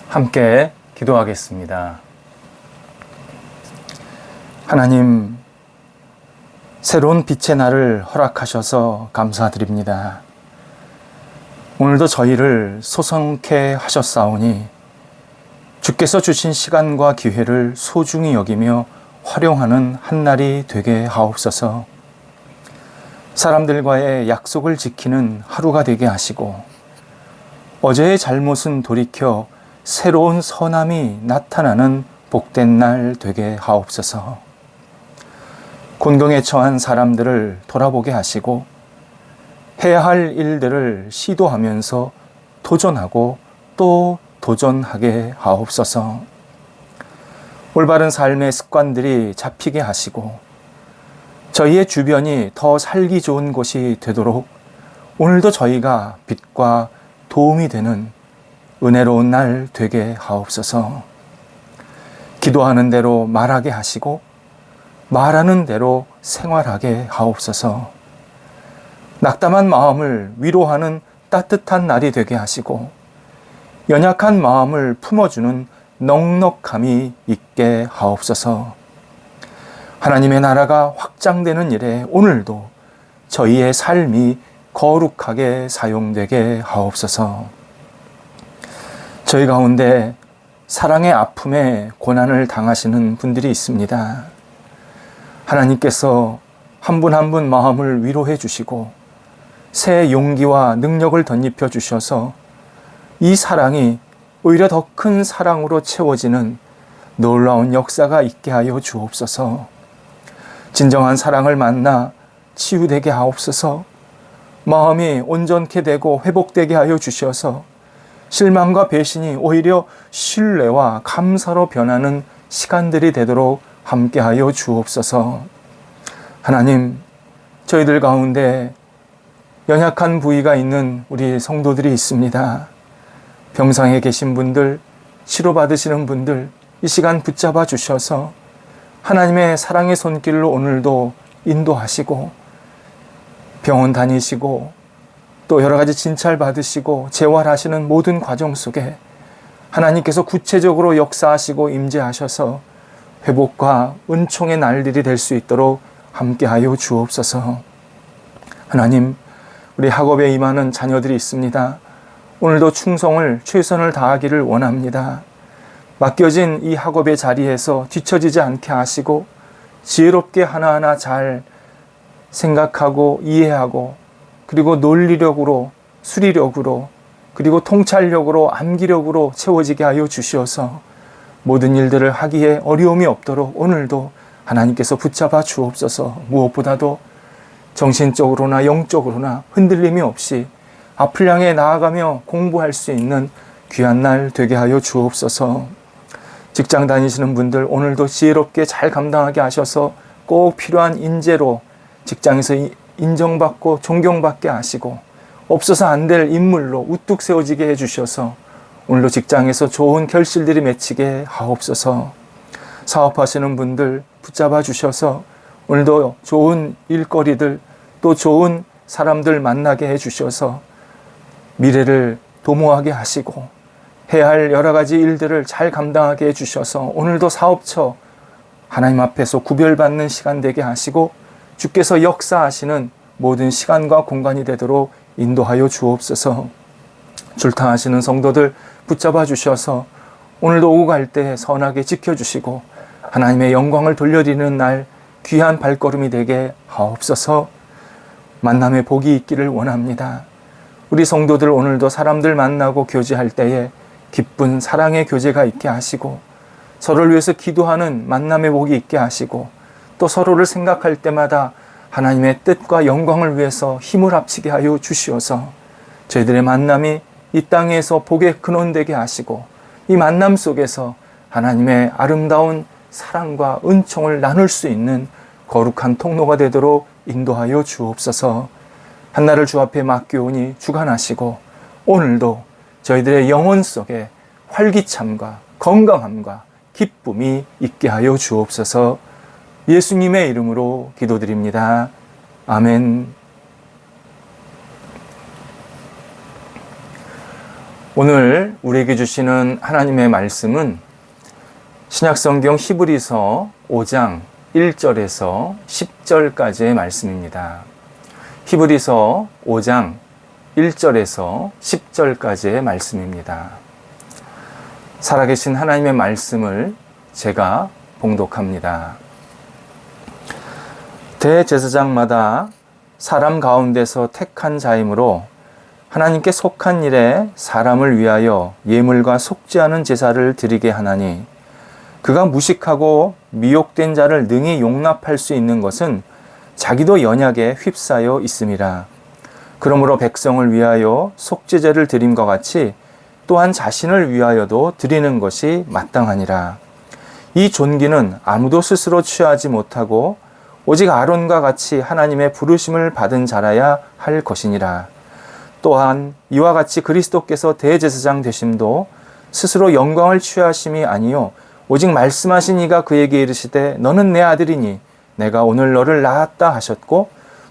함께 기도하겠습니다. 하나님, 새로운 빛의 날을 허락하셔서 감사드립니다. 오늘도 저희를 소성케 하셨사오니 주께서 주신 시간과 기회를 소중히 여기며 활용하는 한 날이 되게 하옵소서. 사람들과의 약속을 지키는 하루가 되게 하시고 어제의 잘못은 돌이켜 새로운 선함이 나타나는 복된 날 되게 하옵소서. 곤경에 처한 사람들을 돌아보게 하시고 해야 할 일들을 시도하면서 도전하고 또 도전하게 하옵소서. 올바른 삶의 습관들이 잡히게 하시고 저희의 주변이 더 살기 좋은 곳이 되도록 오늘도 저희가 빛과 도움이 되는 은혜로운 날 되게 하옵소서. 기도하는 대로 말하게 하시고 말하는 대로 생활하게 하옵소서. 낙담한 마음을 위로하는 따뜻한 날이 되게 하시고 연약한 마음을 품어주는 넉넉함이 있게 하옵소서. 하나님의 나라가 확장되는 일에 오늘도 저희의 삶이 거룩하게 사용되게 하옵소서. 저희 가운데 사랑의 아픔에 고난을 당하시는 분들이 있습니다. 하나님께서 한 분 한 분 마음을 위로해 주시고 새 용기와 능력을 덧입혀 주셔서 이 사랑이 오히려 더 큰 사랑으로 채워지는 놀라운 역사가 있게 하여 주옵소서. 진정한 사랑을 만나 치유되게 하옵소서. 마음이 온전케 되고 회복되게 하여 주셔서 실망과 배신이 오히려 신뢰와 감사로 변하는 시간들이 되도록 함께하여 주옵소서. 하나님, 저희들 가운데 연약한 부위가 있는 우리 성도들이 있습니다. 병상에 계신 분들, 치료받으시는 분들 이 시간 붙잡아 주셔서 하나님의 사랑의 손길로 오늘도 인도하시고 병원 다니시고 또 여러 가지 진찰 받으시고 재활하시는 모든 과정 속에 하나님께서 구체적으로 역사하시고 임재하셔서 회복과 은총의 날들이 될 수 있도록 함께하여 주옵소서. 하나님, 우리 학업에 임하는 자녀들이 있습니다. 오늘도 충성을 최선을 다하기를 원합니다. 맡겨진 이 학업의 자리에서 뒤처지지 않게 하시고 지혜롭게 하나하나 잘 생각하고 이해하고 그리고 논리력으로, 수리력으로, 그리고 통찰력으로, 암기력으로 채워지게 하여 주시어서 모든 일들을 하기에 어려움이 없도록 오늘도 하나님께서 붙잡아 주옵소서. 무엇보다도 정신적으로나 영적으로나 흔들림이 없이 앞을 향해 나아가며 공부할 수 있는 귀한 날 되게 하여 주옵소서. 직장 다니시는 분들 오늘도 지혜롭게 잘 감당하게 하셔서 꼭 필요한 인재로 직장에서 인정받고 존경받게 하시고 없어서 안 될 인물로 우뚝 세워지게 해주셔서 오늘도 직장에서 좋은 결실들이 맺히게 하옵소서. 사업하시는 분들 붙잡아 주셔서 오늘도 좋은 일거리들 또 좋은 사람들 만나게 해주셔서 미래를 도모하게 하시고 해야 할 여러 가지 일들을 잘 감당하게 해주셔서 오늘도 사업처 하나님 앞에서 구별받는 시간 되게 하시고 주께서 역사하시는 모든 시간과 공간이 되도록 인도하여 주옵소서. 출타하시는 성도들 붙잡아 주셔서 오늘도 오고 갈 때 선하게 지켜주시고 하나님의 영광을 돌려드리는 날 귀한 발걸음이 되게 하옵소서. 만남의 복이 있기를 원합니다. 우리 성도들 오늘도 사람들 만나고 교제할 때에 기쁜 사랑의 교제가 있게 하시고 서로를 위해서 기도하는 만남의 복이 있게 하시고 또 서로를 생각할 때마다 하나님의 뜻과 영광을 위해서 힘을 합치게 하여 주시어서 저희들의 만남이 이 땅에서 복의 근원되게 하시고 이 만남 속에서 하나님의 아름다운 사랑과 은총을 나눌 수 있는 거룩한 통로가 되도록 인도하여 주옵소서. 한날을 주 앞에 맡겨오니 주관하시고 오늘도 저희들의 영혼 속에 활기참과 건강함과 기쁨이 있게 하여 주옵소서. 예수님의 이름으로 기도드립니다. 아멘. 오늘 우리에게 주시는 하나님의 말씀은 신약성경 히브리서 5장 1절에서 10절까지의 말씀입니다. 히브리서 5장 1절에서 10절까지의 말씀입니다. 살아계신 하나님의 말씀을 제가 봉독합니다. 대제사장마다 사람 가운데서 택한 자이므로 하나님께 속한 일에 사람을 위하여 예물과 속지 않은 제사를 드리게 하나니 그가 무식하고 미혹된 자를 능히 용납할 수 있는 것은 자기도 연약에 휩싸여 있음이라. 그러므로 백성을 위하여 속죄제를 드림과 같이 또한 자신을 위하여도 드리는 것이 마땅하니라. 이 존귀는 아무도 스스로 취하지 못하고 오직 아론과 같이 하나님의 부르심을 받은 자라야 할 것이니라. 또한 이와 같이 그리스도께서 대제사장 되심도 스스로 영광을 취하심이 아니요 오직 말씀하신 이가 그에게 이르시되 너는 내 아들이니 내가 오늘 너를 낳았다 하셨고,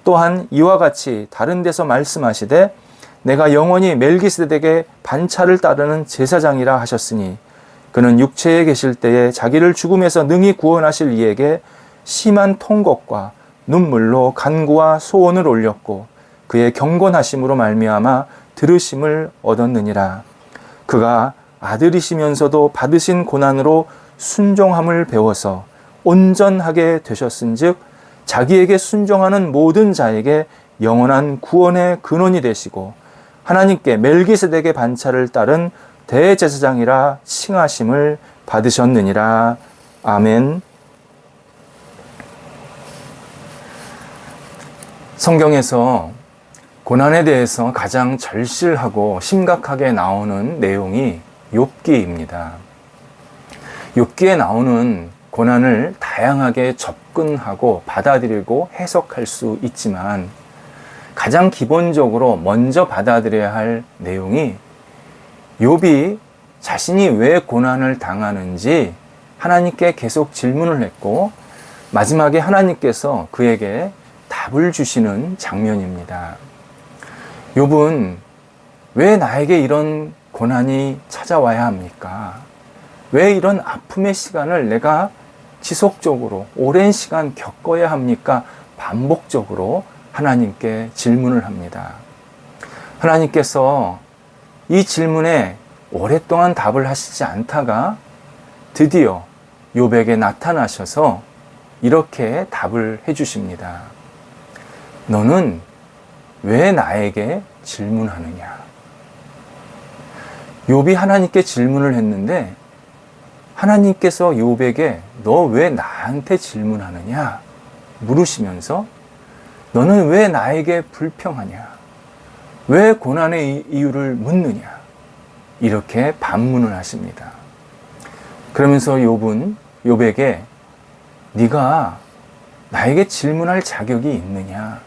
또한 이와 같이 다른 데서 말씀하시되 내가 영원히 멜기세덱의 반차를 따르는 제사장이라 하셨으니 그는 육체에 계실 때에 자기를 죽음에서 능히 구원하실 이에게 심한 통곡과 눈물로 간구와 소원을 올렸고 그의 경건하심으로 말미암아 들으심을 얻었느니라. 그가 아들이시면서도 받으신 고난으로 순종함을 배워서 온전하게 되셨은즉 자기에게 순종하는 모든 자에게 영원한 구원의 근원이 되시고 하나님께 멜기세덱의 반차를 따른 대제사장이라 칭하심을 받으셨느니라. 아멘. 성경에서 고난에 대해서 가장 절실하고 심각하게 나오는 내용이 욥기입니다. 욥기에 나오는 고난을 다양하게 접근하고 받아들이고 해석할 수 있지만 가장 기본적으로 먼저 받아들여야 할 내용이 욥이 자신이 왜 고난을 당하는지 하나님께 계속 질문을 했고 마지막에 하나님께서 그에게 답을 주시는 장면입니다. 욥은 왜 나에게 이런 고난이 찾아와야 합니까? 왜 이런 아픔의 시간을 내가 지속적으로 오랜 시간 겪어야 합니까? 반복적으로 하나님께 질문을 합니다. 하나님께서 이 질문에 오랫동안 답을 하시지 않다가 드디어 욥에게 나타나셔서 이렇게 답을 해주십니다. 너는 왜 나에게 질문하느냐? 욥이 하나님께 질문을 했는데 하나님께서 욥에게 너 왜 나한테 질문하느냐? 물으시면서 너는 왜 나에게 불평하냐? 왜 고난의 이유를 묻느냐? 이렇게 반문을 하십니다. 그러면서 욥은 욥에게 네가 나에게 질문할 자격이 있느냐?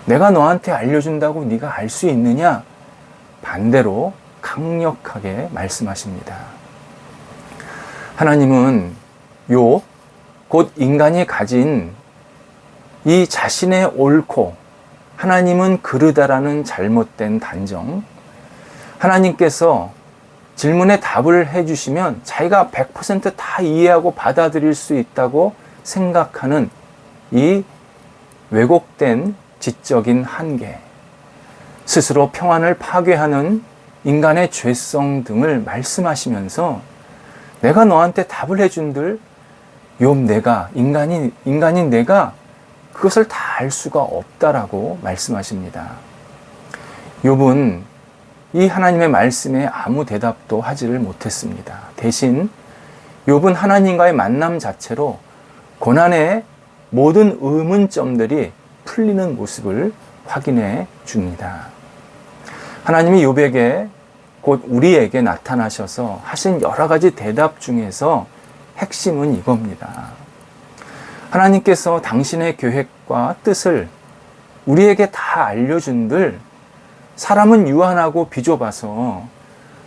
내가 너한테 알려준다고 네가 알 수 있느냐? 반대로 강력하게 말씀하십니다. 하나님은 욥, 곧 인간이 가진 이 자신의 옳고 하나님은 그르다라는 잘못된 단정, 하나님께서 질문에 답을 해주시면 자기가 100% 다 이해하고 받아들일 수 있다고 생각하는 이 왜곡된 지적인 한계, 스스로 평안을 파괴하는 인간의 죄성 등을 말씀하시면서 내가 너한테 답을 해준들 욥 내가 인간인 내가 그것을 다 알 수가 없다라고 말씀하십니다. 욥은 이 하나님의 말씀에 아무 대답도 하지를 못했습니다. 대신 욥은 하나님과의 만남 자체로 고난의 모든 의문점들이 풀리는 모습을 확인해 줍니다. 하나님이 욥에게 곧 우리에게 나타나셔서 하신 여러 가지 대답 중에서 핵심은 이겁니다. 하나님께서 당신의 계획과 뜻을 우리에게 다 알려준들 사람은 유한하고 비좁아서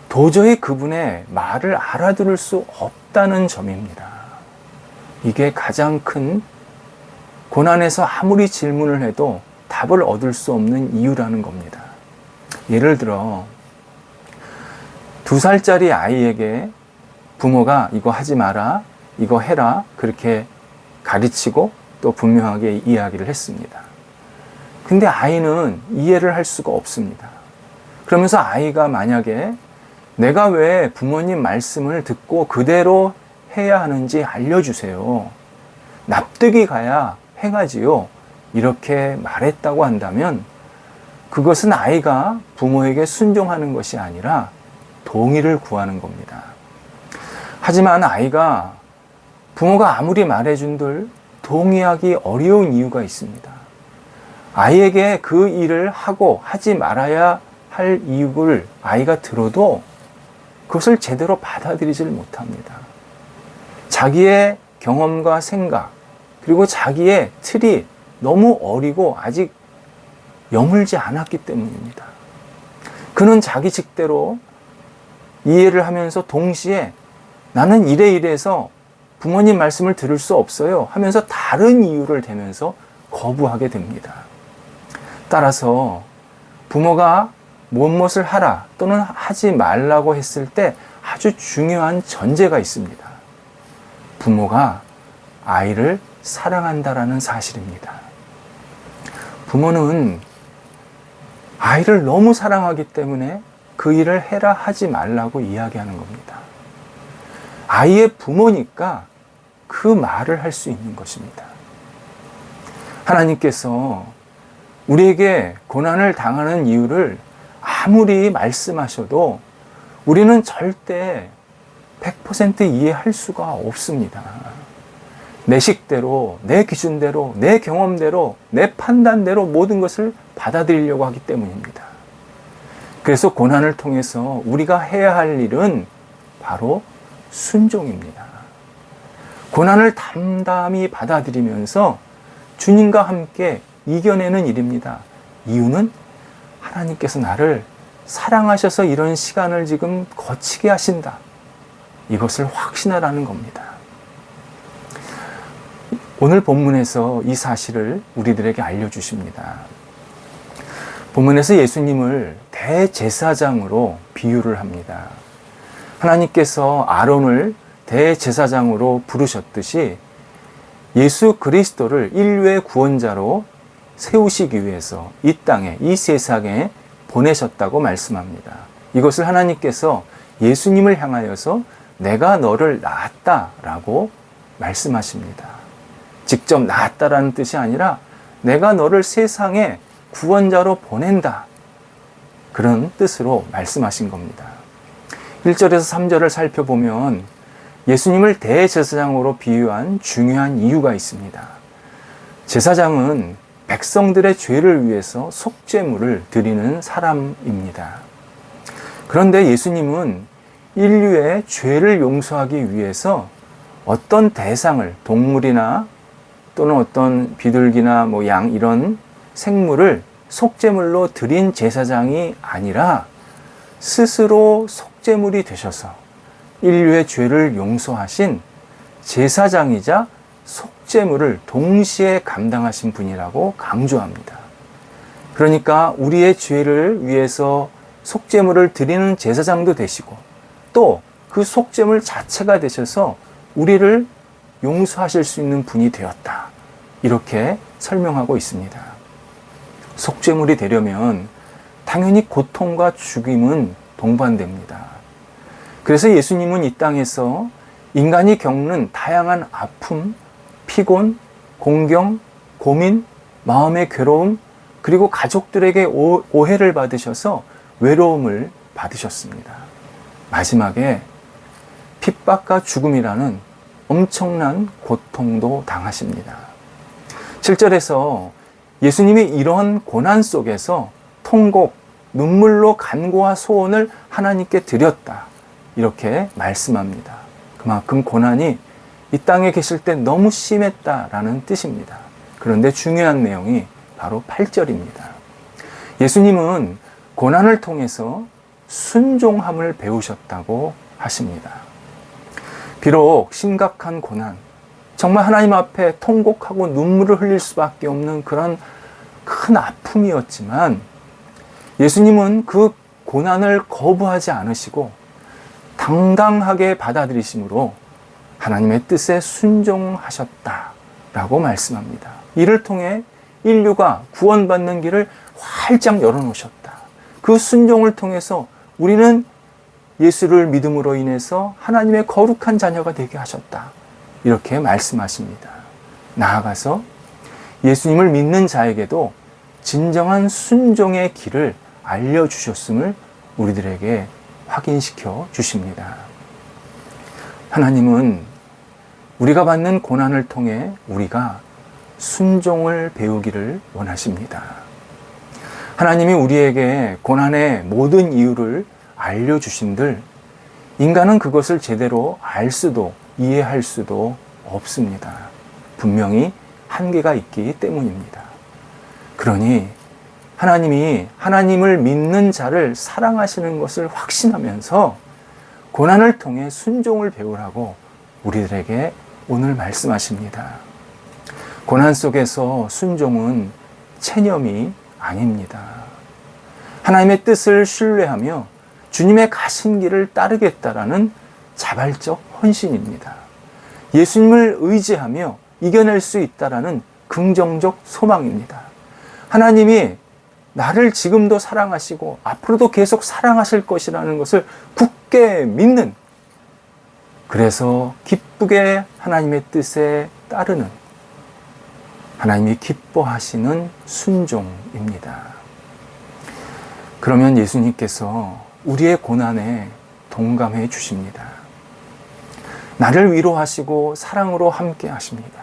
도저히 그분의 말을 알아들을 수 없다는 점입니다. 이게 가장 큰 고난에서 아무리 질문을 해도 답을 얻을 수 없는 이유라는 겁니다. 예를 들어 2살짜리 아이에게 부모가 이거 하지 마라, 이거 해라, 그렇게 가르치고 또 분명하게 이야기를 했습니다. 근데 아이는 이해를 할 수가 없습니다. 그러면서 아이가 만약에 내가 왜 부모님 말씀을 듣고 그대로 해야 하는지 알려주세요, 납득이 가야 행하지요, 이렇게 말했다고 한다면 그것은 아이가 부모에게 순종하는 것이 아니라 동의를 구하는 겁니다. 하지만 아이가 부모가 아무리 말해준들 동의하기 어려운 이유가 있습니다. 아이에게 그 일을 하고 하지 말아야 할 이유를 아이가 들어도 그것을 제대로 받아들이질 못합니다. 자기의 경험과 생각, 그리고 자기의 틀이 너무 어리고 아직 여물지 않았기 때문입니다. 그는 자기 식대로 이해를 하면서 동시에 나는 이래서 부모님 말씀을 들을 수 없어요 하면서 다른 이유를 대면서 거부하게 됩니다. 따라서 부모가 무엇을 하라 또는 하지 말라고 했을 때 아주 중요한 전제가 있습니다. 부모가 아이를 사랑한다라는 사실입니다. 부모는 아이를 너무 사랑하기 때문에 그 일을 해라 하지 말라고 이야기하는 겁니다. 아이의 부모니까 그 말을 할 수 있는 것입니다. 하나님께서 우리에게 고난을 당하는 이유를 아무리 말씀하셔도 우리는 절대 100% 이해할 수가 없습니다. 내 식대로, 내 기준대로, 내 경험대로, 내 판단대로 모든 것을 받아들이려고 하기 때문입니다. 그래서 고난을 통해서 우리가 해야 할 일은 바로 순종입니다. 고난을 담담히 받아들이면서 주님과 함께 이겨내는 일입니다. 이유는 하나님께서 나를 사랑하셔서 이런 시간을 지금 거치게 하신다, 이것을 확신하라는 겁니다. 오늘 본문에서 이 사실을 우리들에게 알려주십니다. 본문에서 예수님을 대제사장으로 비유를 합니다. 하나님께서 아론을 대제사장으로 부르셨듯이 예수 그리스도를 인류의 구원자로 세우시기 위해서 이 땅에, 이 세상에 보내셨다고 말씀합니다. 이것을 하나님께서 예수님을 향하여서 내가 너를 낳았다라고 말씀하십니다. 직접 낳았다라는 뜻이 아니라 내가 너를 세상에 구원자로 보낸다, 그런 뜻으로 말씀하신 겁니다. 1절에서 3절을 살펴보면 예수님을 대제사장으로 비유한 중요한 이유가 있습니다. 제사장은 백성들의 죄를 위해서 속죄물을 드리는 사람입니다. 그런데 예수님은 인류의 죄를 용서하기 위해서 어떤 대상을, 동물이나 또는 어떤 비둘기나 양, 이런 생물을 속죄물로 드린 제사장이 아니라 스스로 속죄물이 되셔서 인류의 죄를 용서하신 제사장이자 속죄물을 동시에 감당하신 분이라고 강조합니다. 그러니까 우리의 죄를 위해서 속죄물을 드리는 제사장도 되시고 또 그 속죄물 자체가 되셔서 우리를 용서하실 수 있는 분이 되었다, 이렇게 설명하고 있습니다. 속죄물이 되려면 당연히 고통과 죽임은 동반됩니다. 그래서 예수님은 이 땅에서 인간이 겪는 다양한 아픔, 피곤, 공경, 고민, 마음의 괴로움, 그리고 가족들에게 오해를 받으셔서 외로움을 받으셨습니다. 마지막에 핍박과 죽음이라는 엄청난 고통도 당하십니다. 7절에서 예수님이 이런 고난 속에서 통곡, 눈물로 간구와 소원을 하나님께 드렸다, 이렇게 말씀합니다. 그만큼 고난이 이 땅에 계실 때 너무 심했다라는 뜻입니다. 그런데 중요한 내용이 바로 8절입니다. 예수님은 고난을 통해서 순종함을 배우셨다고 하십니다. 비록 심각한 고난, 정말 하나님 앞에 통곡하고 눈물을 흘릴 수밖에 없는 그런 큰 아픔이었지만 예수님은 그 고난을 거부하지 않으시고 당당하게 받아들이심으로 하나님의 뜻에 순종하셨다라고 말씀합니다. 이를 통해 인류가 구원받는 길을 활짝 열어놓으셨다. 그 순종을 통해서 우리는 예수를 믿음으로 인해서 하나님의 거룩한 자녀가 되게 하셨다. 이렇게 말씀하십니다. 나아가서 예수님을 믿는 자에게도 진정한 순종의 길을 알려주셨음을 우리들에게 확인시켜 주십니다. 하나님은 우리가 받는 고난을 통해 우리가 순종을 배우기를 원하십니다. 하나님이 우리에게 고난의 모든 이유를 알려주신들 인간은 그것을 제대로 알 수도 이해할 수도 없습니다. 분명히 한계가 있기 때문입니다. 그러니 하나님이 하나님을 믿는 자를 사랑하시는 것을 확신하면서 고난을 통해 순종을 배우라고 우리들에게 오늘 말씀하십니다. 고난 속에서 순종은 체념이 아닙니다. 하나님의 뜻을 신뢰하며 주님의 가신 길을 따르겠다라는 자발적 헌신입니다. 예수님을 의지하며 이겨낼 수 있다라는 긍정적 소망입니다. 하나님이 나를 지금도 사랑하시고 앞으로도 계속 사랑하실 것이라는 것을 굳게 믿는, 그래서 기쁘게 하나님의 뜻에 따르는, 하나님이 기뻐하시는 순종입니다. 그러면 예수님께서 우리의 고난에 동감해 주십니다. 나를 위로하시고 사랑으로 함께 하십니다.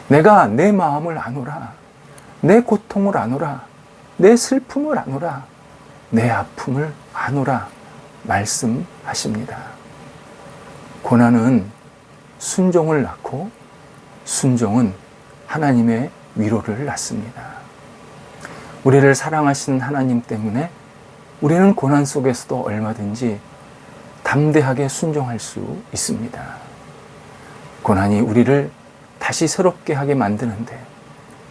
내가 내 마음을 아노라, 내 고통을 아노라, 내 슬픔을 아노라, 내 아픔을 아노라 말씀하십니다. 고난은 순종을 낳고 순종은 하나님의 위로를 낳습니다. 우리를 사랑하시는 하나님 때문에 우리는 고난 속에서도 얼마든지 담대하게 순종할 수 있습니다. 고난이 우리를 다시 새롭게 하게 만드는데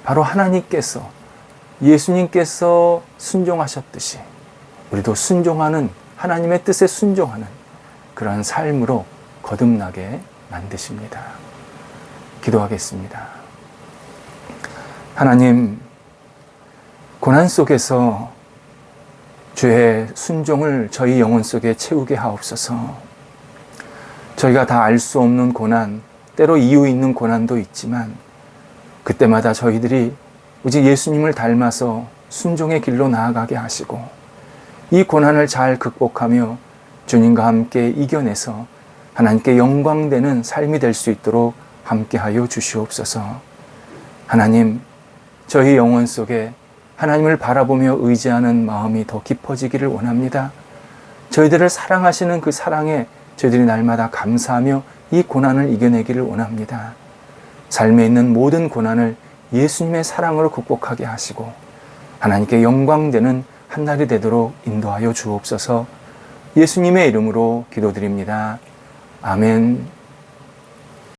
바로 하나님께서, 예수님께서 순종하셨듯이 우리도 순종하는, 하나님의 뜻에 순종하는 그러한 삶으로 거듭나게 만드십니다. 기도하겠습니다. 하나님, 고난 속에서 주의 순종을 저희 영혼 속에 채우게 하옵소서. 저희가 다 알 수 없는 고난, 때로 이유 있는 고난도 있지만 그때마다 저희들이 오직 예수님을 닮아서 순종의 길로 나아가게 하시고 이 고난을 잘 극복하며 주님과 함께 이겨내서 하나님께 영광되는 삶이 될 수 있도록 함께하여 주시옵소서. 하나님, 저희 영혼 속에 하나님을 바라보며 의지하는 마음이 더 깊어지기를 원합니다. 저희들을 사랑하시는 그 사랑에 저희들이 날마다 감사하며 이 고난을 이겨내기를 원합니다. 삶에 있는 모든 고난을 예수님의 사랑으로 극복하게 하시고 하나님께 영광되는 한 날이 되도록 인도하여 주옵소서. 예수님의 이름으로 기도드립니다. 아멘.